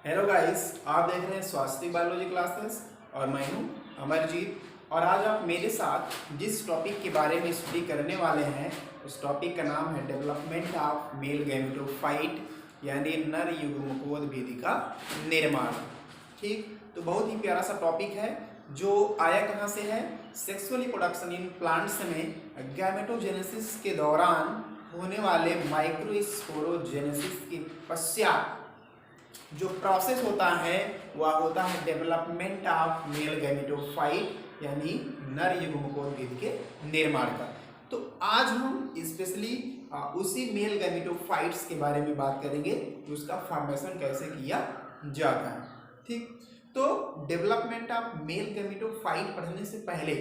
Hello guys, आप देख रहे हैं स्वास्थ्य बायोलॉजी क्लासेस और मैं हूं अमरजीत। और आज आप मेरे साथ जिस टॉपिक के बारे में स्टडी करने वाले हैं उस टॉपिक का नाम है डेवलपमेंट ऑफ मेल गैमेटोफाइट यानी नर युग्मकोद विधि का निर्माण। ठीक, तो बहुत ही प्यारा सा टॉपिक है जो आया कहाँ से है। सेक्सुअली प्रोडक्शन इन प्लांट्स में गैमेटोजेनेसिस के दौरान होने वाले माइक्रोस्पोरोजेनेसिस के पश्चात जो प्रोसेस होता है वह होता है डेवलपमेंट ऑफ मेल गैमेटोफाइट यानी नर युग्मकोद विधि के निर्माण का। तो आज हम स्पेशली उसी मेल गैमेटोफाइट्स के बारे में बात करेंगे कि उसका फॉर्मेशन कैसे किया जाता है। ठीक, तो डेवलपमेंट ऑफ मेल गैमेटोफाइट पढ़ने से पहले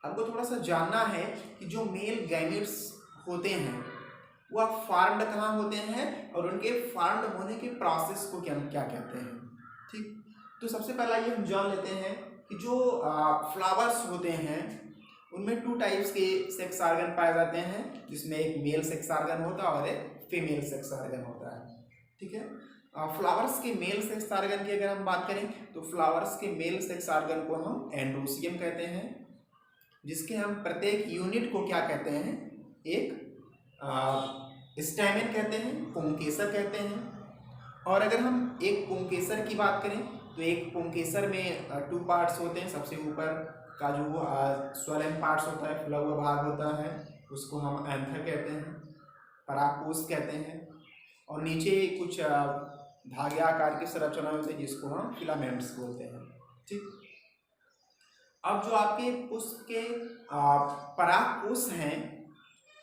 हमको थोड़ा सा जानना है कि जो मेल गैमेट्स होते हैं वह फार्म्ड कहाँ होते हैं और उनके फार्म्ड होने के प्रोसेस को क्या क्या कहते हैं। ठीक, तो सबसे पहला ये हम जान लेते हैं कि जो फ्लावर्स होते हैं उनमें टू टाइप्स के सेक्स ऑर्गन पाए जाते हैं, जिसमें एक मेल सेक्स ऑर्गन होता है और एक फीमेल सेक्स ऑर्गन होता है। ठीक है, फ्लावर्स के मेल सेक्स ऑर्गन की अगर हम बात करें तो फ्लावर्स के मेल सेक्स ऑर्गन को हम एंड्रोसियम कहते हैं, जिसके हम प्रत्येक यूनिट को क्या कहते हैं, एक स्टैमेन कहते हैं, पुंकेसर कहते हैं। और अगर हम एक पुंकेसर की बात करें तो एक पुंकेसर में टू पार्ट्स होते हैं। सबसे ऊपर का जो स्वैलम पार्ट्स होता है, फूला हुआ भाग होता है, उसको हम एंथर कहते हैं, परागकोश कहते हैं। और नीचे कुछ धागे आकार की संरचना होती है जिसको हम फिलामेंट्स बोलते हैं। ठीक, अब जो आपके पुष्प के परागकोश हैं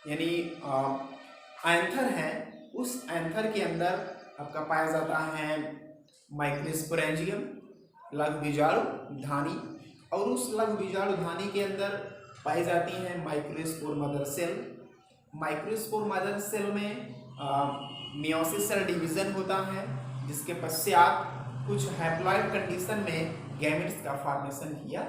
यानी एंथर है, उस एंथर के अंदर आपका पाया जाता है माइक्रोस्पोरेंजियम लघु बीजाणु धानी, और उस लघु बीजाणु धानी के अंदर पाई जाती है microspore mother cell. Microspore mother cell में मियोसिस सेल डिवीजन होता है, जिसके पश्चात कुछ हैप्लॉइड कंडीशन में गैमेट्स का फॉर्मेशन किया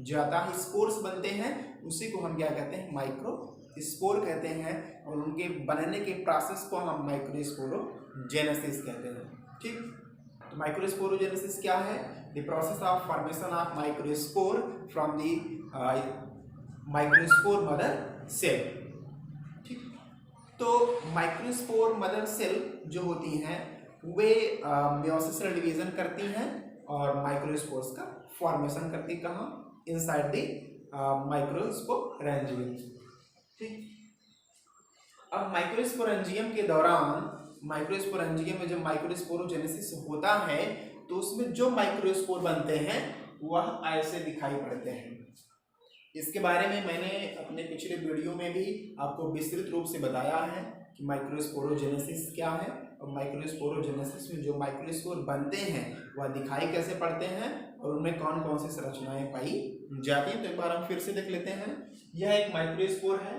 जाता है, स्पोर्स बनते हैं। उसी को हम क्या कहते हैं, माइक्रो स्पोर कहते हैं, और उनके बनने के प्रोसेस को हम माइक्रोस्पोरोजेनेसिस कहते हैं। ठीक, तो माइक्रोस्पोरोजेनेसिस क्या है? The process of formation of microspore from the microspore mother cell. ठीक, तो माइक्रोस्पोर मदर सेल जो होती हैं वे मियोसिस सेल डिवीजन करती हैं और माइक्रोस्पोर्स का फॉर्मेशन करती, कहाँ? Inside the microsporangium. ठीक, अब माइक्रोस्पोरेंजियम के दौरान माइक्रोस्पोरेंजियम में जब माइक्रोस्पोरोजेनेसिस होता है तो उसमें जो माइक्रोस्पोर बनते हैं वह ऐसे दिखाई पड़ते हैं। इसके बारे में मैंने अपने पिछले वीडियो में भी आपको विस्तृत रूप से बताया है कि माइक्रोस्पोरोजेनेसिस क्या है और माइक्रोस्पोरोजेनेसिस में जो माइक्रोस्पोर बनते हैं वह दिखाई कैसे पड़ते हैं और उनमें कौन कौन सी संरचनाएं पाई जाती हैं। तो एक बार हम फिर से देख लेते हैं। यह एक माइक्रोस्पोर है,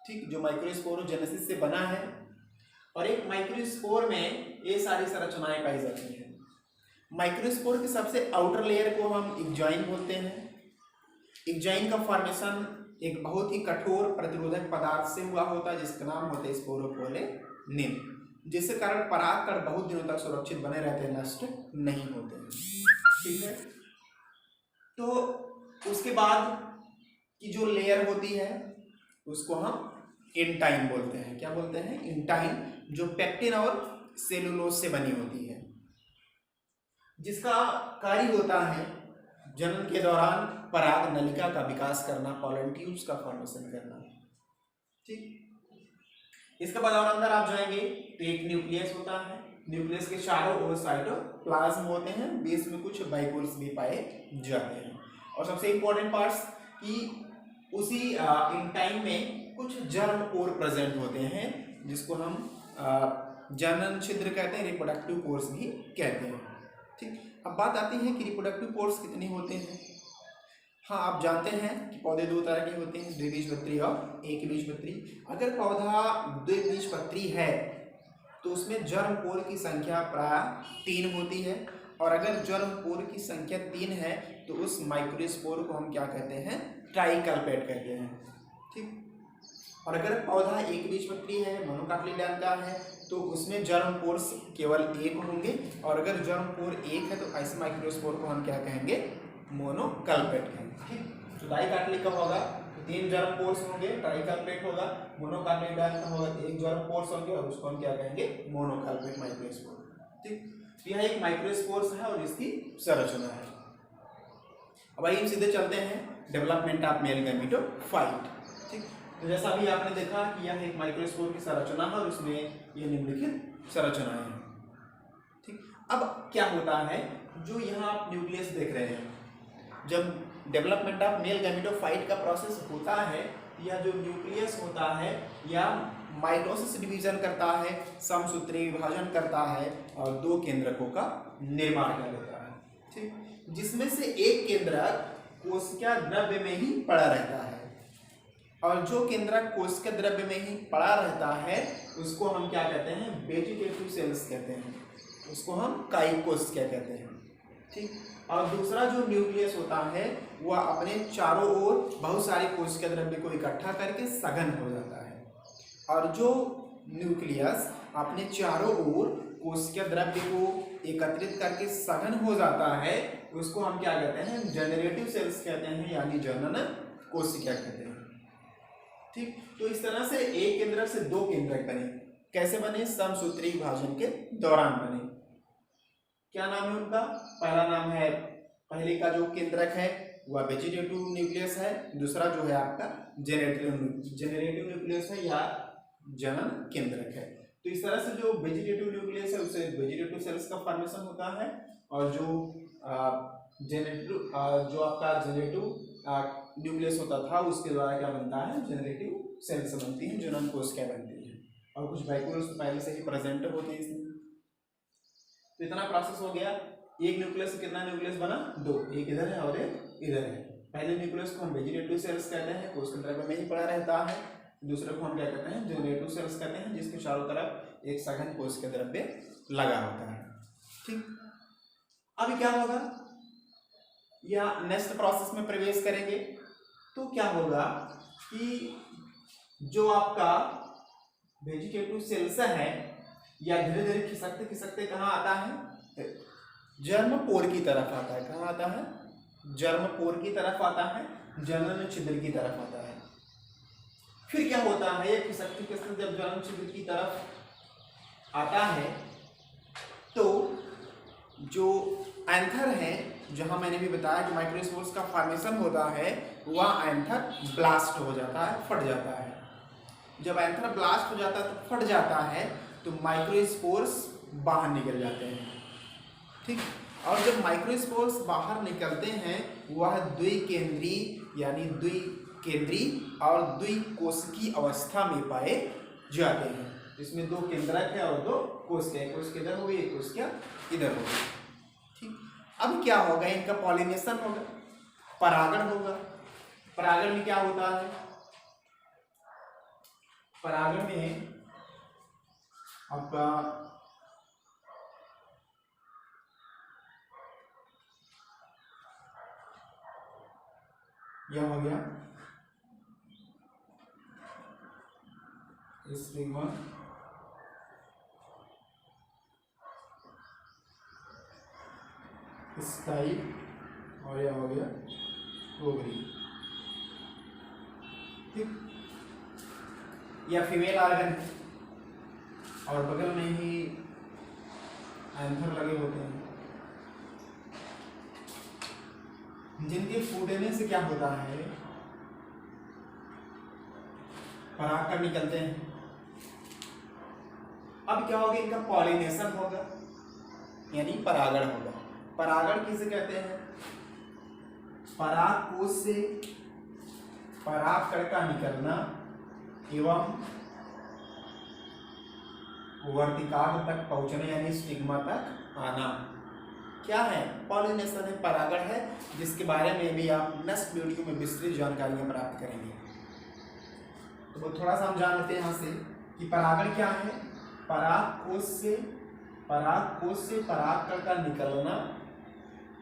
ठीक, जो माइक्रोस्पोरोजेनेसिस से बना है, और एक माइक्रोस्पोर में ये सारी संरचनाएं पाई जाती हैं। माइक्रोस्पोर के सबसे आउटर लेयर को हम इक्जाइन बोलते हैं। इक्जाइन का फॉर्मेशन एक बहुत ही कठोर प्रतिरोधक पदार्थ से हुआ होता है जिसका नाम होता है स्पोरोपोलेनिन, जिसके कारण परागकण बहुत दिनों तक सुरक्षित बने रहते हैं, नष्ट नहीं होते हैं। ठीक है, तो उसके बाद की जो लेयर होती है उसको हम इंटाइन बोलते हैं। क्या बोलते हैं? इंटाइन, जो पेक्टिन और सेलुलोज से बनी होती है, जिसका कार्य होता है जनन के दौरान पराग नलिका का विकास करना, पॉलन ट्यूब्स का फॉर्मेशन करना। ठीक, इसके बाद और अंदर आप जाएंगे तो एक न्यूक्लियस होता है। न्यूक्लियस के चारों ओर साइटोप्लाज्म होते हैं, बीच में कुछ बाइपोल्स भी पाए जाते हैं। और सबसे इंपॉर्टेंट पार्ट्स कि उसी इंटाइन में कुछ जर्म पोर प्रेजेंट होते हैं, जिसको हम जनन छिद्र कहते हैं, रिप्रोडक्टिव पोर्स भी कहते हैं। ठीक, अब बात आती है कि रिप्रोडक्टिव पोर्स कितने होते हैं। हाँ, आप जानते हैं कि पौधे दो तरह के होते हैं, द्विबीजपत्री और एकबीजपत्री। अगर पौधा द्विबीजपत्री है तो उसमें जर्म पोर की संख्या प्राय 3 होती है, और अगर जर्म पोर की संख्या 3 है तो उस माइक्रोस्पोर को हम क्या कहते हैं, ट्राइकल्पेट कहते हैं। ठीक, और अगर पौधा एकबीजपत्री है, मोनोकॉटिलिडन का है, तो उसमें जर्म पोर्स केवल एक होंगे, और अगर जर्म पोर एक है तो ऐसे माइक्रोस्पोर को हम क्या कहेंगे, मोनोकल्पेट कहेंगे। ठीक, तो डाइकार्टिलेज का होगा तो 3 जर्म पोर्स होंगे, ट्राइकल्पेट होगा। मोनोकार्टिलेज का होगा तो 1 जर्म पोर्स होंगे, और उसको हम क्या कहेंगे, मोनोकल्पेट माइक्रोस्पोर। ठीक, तो यह एक माइक्रोस्पोर्स है और इसकी संरचना है। अब आइए सीधे चलते हैं डेवलपमेंट ऑफ मेल गैमेटोफाइट। ठीक, तो जैसा अभी आपने देखा कि यह एक माइक्रोस्पोर की संरचना है और इसमें ये निम्नलिखित संरचनाएं हैं। ठीक, अब क्या होता है, जो यहाँ आप न्यूक्लियस देख रहे हैं, जब डेवलपमेंट ऑफ मेल गैमेटोफाइट का प्रोसेस होता है, यह जो न्यूक्लियस होता है या माइटोसिस डिवीजन करता है, समसूत्री विभाजन करता है और 2 केंद्रकों का निर्माण कर लेता है। ठीक, जिसमें से एक केंद्रक कोशिका द्रव्य में ही पड़ा रहता है, और जो केंद्रक कोशिका द्रव्य में ही पड़ा रहता है उसको हम क्या कहते हैं, वेजिटेटिव सेल्स कहते हैं, उसको हम कायिक कोशिका कहते हैं। ठीक, और दूसरा जो न्यूक्लियस होता है वह अपने चारों ओर बहुत सारी कोशिका द्रव्य को इकट्ठा करके सघन हो जाता है, और जो न्यूक्लियस अपने चारों ओर कोशिका द्रव्य को एकत्रित करके सघन हो जाता है उसको हम क्या कहते हैं, जनरेटिव सेल्स कहते हैं, यानी जनन कोशिका कहते हैं। ठीक, तो इस तरह से एक केंद्रक से 2 केंद्रक बने। कैसे बने, समसूत्री विभाजन के दौरान बने। क्या नाम है उनका, पहला नाम है, पहले का जो केंद्रक है वह वेजिटेटिव न्यूक्लियस है, दूसरा जो है आपका जेनरेटिव न्यूक्लियस है या जनन केंद्रक है। तो इस तरह से जो वेजिटेटिव न्यूक्लियस है उससे वेजिटेटिव सेल्स का फॉर्मेशन होता है, और जो जो आपका जनरेटिव न्यूक्लियस होता था उसके द्वारा क्या बनता है, जनरेटिव सेल्स बनती हैं, जनन कोशिकाएं बनती हैं, और कुछ वैक्यूल्स पहले से ही प्रेजेंट होते हैं इसमें। तो इतना प्रोसेस हो गया। एक न्यूक्लियस से कितना न्यूक्लियस बना, 2, एक इधर है और एक इधर है। पहले न्यूक्लियस को हम वेजिटेटिव सेल्स कहते हैं, कोशिका द्रव्य में ही पड़ा रहता है। दूसरे को हम क्या कहते हैं, जनरेटिव सेल्स कहते हैं, जिसके चारों तरफ एक सघन कोशिका द्रव्य लगा होता है। ठीक, अभी क्या होगा, या नेक्स्ट प्रोसेस में प्रवेश करेंगे तो क्या होगा कि जो आपका वेजिटेटिव सेल्स है या धीरे धीरे खिसकते खिसकते कहाँ आता है, जर्म पोर की तरफ आता है। कहाँ आता है, जर्म पोर की तरफ आता है, जनन छिद्र की तरफ आता है। फिर क्या होता है, ये खिसकते खिसकते जब जनन छिद्र की तरफ आता है तो जो एंथर है, जहां मैंने भी बताया कि माइक्रोस्पोर्स का फॉर्मेशन होता है, वह एंथर ब्लास्ट हो जाता है, फट जाता है। जब एंथर ब्लास्ट हो जाता है तो फट जाता है तो माइक्रोस्पोर्स बाहर निकल जाते हैं। ठीक, और जब माइक्रोस्पोर्स बाहर निकलते हैं वह द्विकेंद्रीय यानी द्विकेंद्रीय और द्विकोशिकीय अवस्था में पाए जाते हैं। इसमें 2 केंद्रक है और 2 कोशिका, एक कोशिका इधर होगी, एक कोशिका इधर होगी। ठीक, अब क्या होगा, इनका पॉलिनेशन होगा, परागण होगा। परागण में क्या होता है, परागण में आपका यह हो गया स्टिग्मा, स्टाइल, और यह हो गया ओवरी। ठीक, यह फीमेल ऑर्गन है और बगल में ही एंथर लगे होते हैं, जिनके फूटने से क्या होता है, परागकण निकलते हैं। अब क्या होगा, इनका पॉलिनेशन होगा यानी परागण होगा। परागण किसे कहते हैं, परागकोश से परागकण का निकलना एवं वर्तिकाग्र तक पहुंचने यानी स्टिग्मा तक आना। क्या है, पॉलिनेशन है, परागण है, जिसके बारे में भी आप नेक्स्ट वीडियो में विस्तृत जानकारियां प्राप्त करेंगे। तो वो थोड़ा सा हम जान लेते हैं यहाँ से कि परागण क्या है। परागकोश से परागकण का निकलना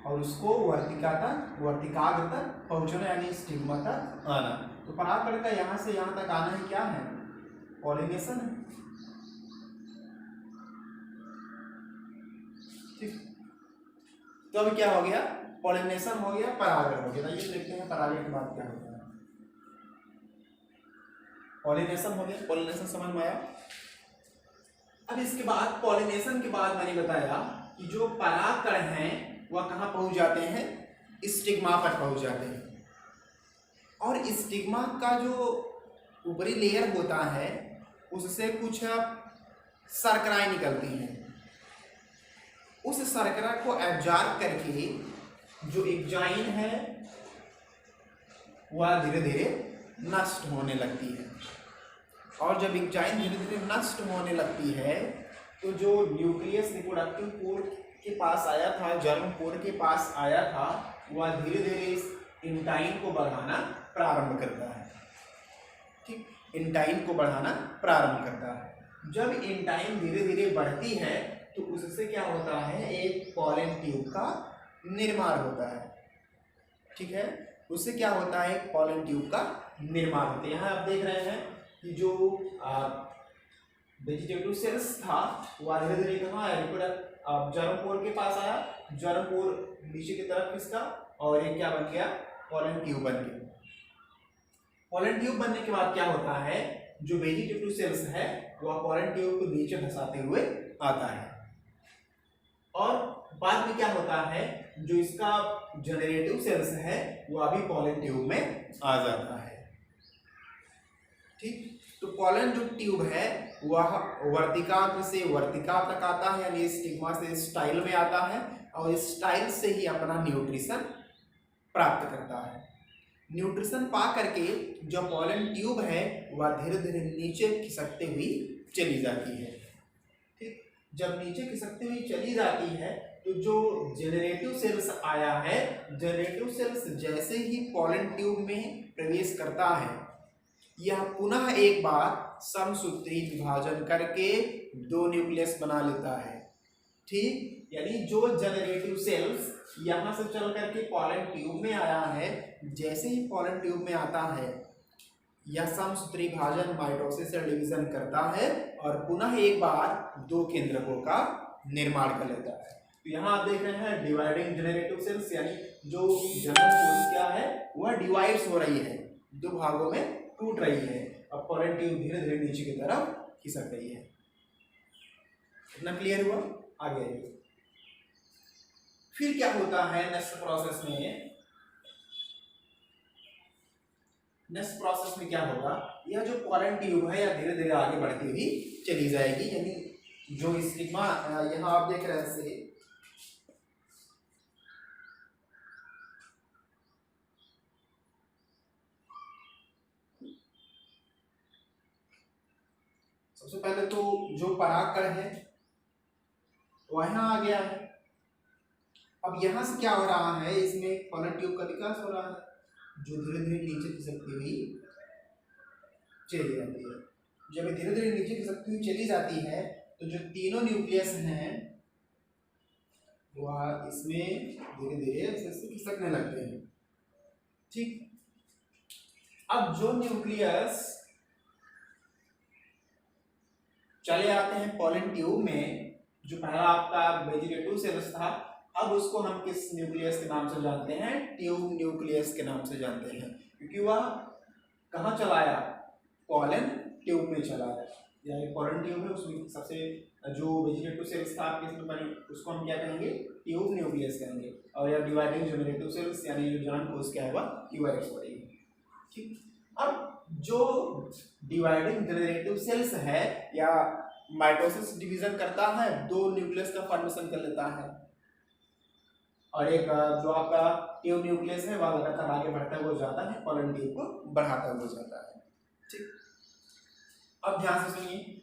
और उसको वर्तिकाग्र तक पहुंचना यानी स्टिग्मा तक आना। तो परागकण का यहाँ से यहाँ तक आना ही क्या है, पॉलिनेशन है। ठीक, तो अभी क्या हो गया, पॉलिनेशन हो गया, परागण हो गया। ये देखते हैं परागण के बाद क्या होता है। पॉलिनेशन हो गया, पॉलिनेशन समझ में आया। अब इसके बाद पॉलिनेशन के बाद मैंने बताया कि जो परागकण हैं वह कहाँ पहुंच जाते हैं, स्टिग्मा पर पहुंच जाते हैं। और स्टिग्मा का जो ऊपरी लेयर होता है उससे कुछ शर्कराएं निकलती हैं। उस शर्करा को एब्जॉर्ब करके जो एंजाइम है वह धीरे धीरे नष्ट होने लगती है। और जब एंजाइम धीरे धीरे नष्ट होने लगती है तो जो न्यूक्लियस रिप्रोडक्टिव पोर के पास आया था, जर्म पोर के पास आया था, वह धीरे धीरे इस एंजाइम को बढ़ाना प्रारंभ करता है। ठीक, एंजाइम को बढ़ाना प्रारंभ करता है। जब एंजाइम धीरे धीरे बढ़ती है तो उससे क्या होता है, एक पॉलन ट्यूब का निर्माण होता है। ठीक है, उससे क्या होता है, एक पॉलन ट्यूब का निर्माण होता है। यहाँ आप देख रहे हैं कि जो वेजिटेटिव सेल्स था वह धीरे धीरे कहाँ आया, जर्म पोर के पास आया, जर्म पोर नीचे की तरफ किसका, और ये क्या बन गया, पॉलन ट्यूब बन गया। पॉलन ट्यूब बनने के बाद क्या होता है, जो वेजिटेटिव सेल्स है वह पॉलन ट्यूब को नीचे धंसाते हुए आता है। और बाद में क्या होता है, जो इसका जनरेटिव सेल्स है वह भी पॉलन ट्यूब में आ जाता है। ठीक, तो पॉलन जो ट्यूब है वह वर्तिकाग्र से वर्तिका तक आता है, यानी स्टिग्मा से स्टाइल में आता है, और स्टाइल से ही अपना न्यूट्रिशन प्राप्त करता है। न्यूट्रिशन पा करके जो पॉलन ट्यूब है वह धीरे धीरे नीचे खिसकते हुई चली जाती है। ठीक, जब नीचे खिसकती हुई चली जाती है तो जो जनरेटिव सेल्स आया है, जनरेटिव सेल्स जैसे ही पॉलन ट्यूब में प्रवेश करता है यह पुनः एक बार समसूत्री विभाजन करके दो न्यूक्लियस बना लेता है। ठीक, यानी जो जनरेटिव सेल्स यहाँ से चल करके पॉलन ट्यूब में आया है, जैसे ही पॉलन ट्यूब में आता है यह समसूत्री विभाजन माइटोसिस से डिवीजन करता है और पुनः एक बार दो केंद्रकों का निर्माण कर लेता है। तो यहाँ आप देख रहे हैं डिवाइडिंग जनरेटिव सेल्स, यानी जो जनरल सेल्स क्या है वह डिवाइड्स हो रही है, दो भागों में टूट रही है, और पॉलन ट्यूब धीरे धीरे नीचे की तरफ खिसक रही है। इतना क्लियर हुआ? आगे फिर क्या होता है नेक्स्ट प्रोसेस में, नेक्स्ट प्रोसेस में क्या होगा, यह जो पॉलन ट्यूब है यह धीरे धीरे आगे बढ़ती हुई चली जाएगी। यानी जो स्टिग्मा यहाँ आप देख रहे हैं से सबसे पहले तो जो परागकण है वह यहाँ आ गया है। अब यहाँ से क्या हो रहा है, इसमें पॉलन ट्यूब का विकास हो रहा है जो धीरे धीरे नीचे खिसकती हुई चली जाती है। जब धीरे धीरे नीचे खिसकती हुई चली जाती है तो जो तीनों न्यूक्लियस हैं वह इसमें धीरे धीरे खिसकने लगते हैं। ठीक, अब जो न्यूक्लियस चले आते हैं पॉलन ट्यूब में, जो पहला आपका वेजिटेटिव सेल्स था, अब उसको हम किस न्यूक्लियस के नाम से जानते हैं, ट्यूब न्यूक्लियस के नाम से जानते हैं, क्योंकि वह कहाँ चला आया, पॉलन ट्यूब में चला आया। यानी पॉलन ट्यूब है उसमें सबसे जो वेजिटेटिव सेल्स था आपके उसको हम क्या कहेंगे, ट्यूब न्यूक्लियस कहेंगे, और या डिवाइडिंग जनरेटिव सेल्स यानी जो जान कोश क्या है वह डिवाइड्स हो रही है। ठीक, अब जो डिवाइडिंग जनरेटिव सेल्स है या माइटोसिस डिवीजन करता है, दो न्यूक्लियस का फॉर्मेशन कर लेता है, और एक जो आपका ट्यूब न्यूक्लियस है वह लगातार आगे बढ़ता हुआ जाता है, पॉलन ट्यूब को बढ़ाता हुआ जाता है। ठीक, अब ध्यान से सुनिए,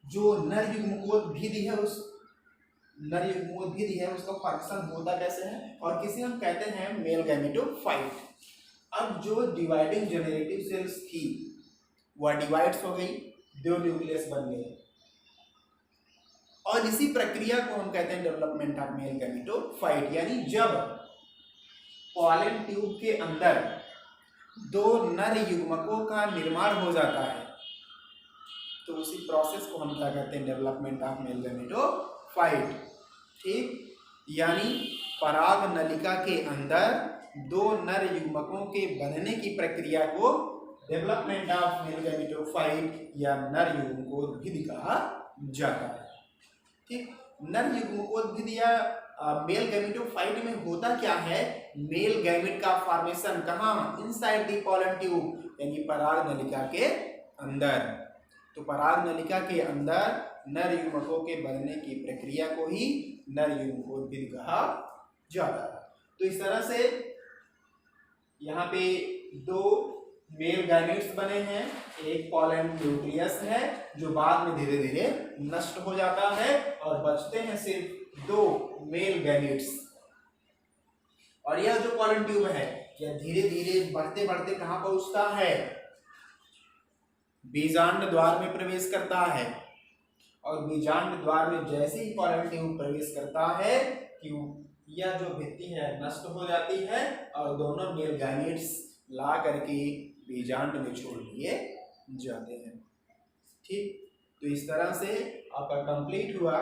जो नर युग्मकोद्भिद है उस नर युग्मकोद्भिद है उसका फंक्शन होता कैसे है, और किसे हम कहते हैं मेल गैमेटोफाइट। अब जो डिवाइडिंग जनरेटिव सेल्स थी वह डिवाइड्स हो गई, दो न्यूक्लियस बन गए, और इसी प्रक्रिया को हम कहते हैं डेवलपमेंट ऑफ मेल गैमेटोफाइट। यानी जब पॉलन ट्यूब के अंदर दो नर युग्मकों का निर्माण हो जाता है तो उसी प्रोसेस को हम क्या कहते हैं, डेवलपमेंट ऑफ मेल गैमेटोफाइट। ठीक, यानी पराग नलिका के अंदर दो नर युग्मकों के बनने की प्रक्रिया को डेवलपमेंट ऑफ मेल गैमेटोफाइट या नर युग्मकोद्भिद कहा जाता है। ठीक, नर युग्मकोद्भिद या मेल गैमेटोफाइट में होता क्या है, मेल गैमेट का फॉर्मेशन कहाँ, इनसाइड द पॉलन ट्यूब, यानी पराग नलिका के अंदर। तो पराग नलिका के अंदर नर युग्मकों के बनने की प्रक्रिया को ही नर युग्मकोद्भिद कहा जाता है। तो इस तरह से यहाँ पे दो मेल गैमेट्स बने हैं, एक पॉलन न्यूक्लियस है जो बाद में धीरे धीरे नष्ट हो जाता है और बचते हैं सिर्फ दो मेल गैमेट्स। और यह जो पॉलन ट्यूब है यह धीरे धीरे बढ़ते बढ़ते कहाँ पहुंचता है, बीजांड द्वार में प्रवेश करता है। और बीजांड द्वार में जैसे ही पॉलन ट्यूब प्रवेश करता है कि यह जो भित्ति है नष्ट हो जाती है और दोनों मेल गैमेट्स ला करके बीजांड में छोड़ दिए जाते हैं। ठीक, तो इस तरह से आपका कंप्लीट हुआ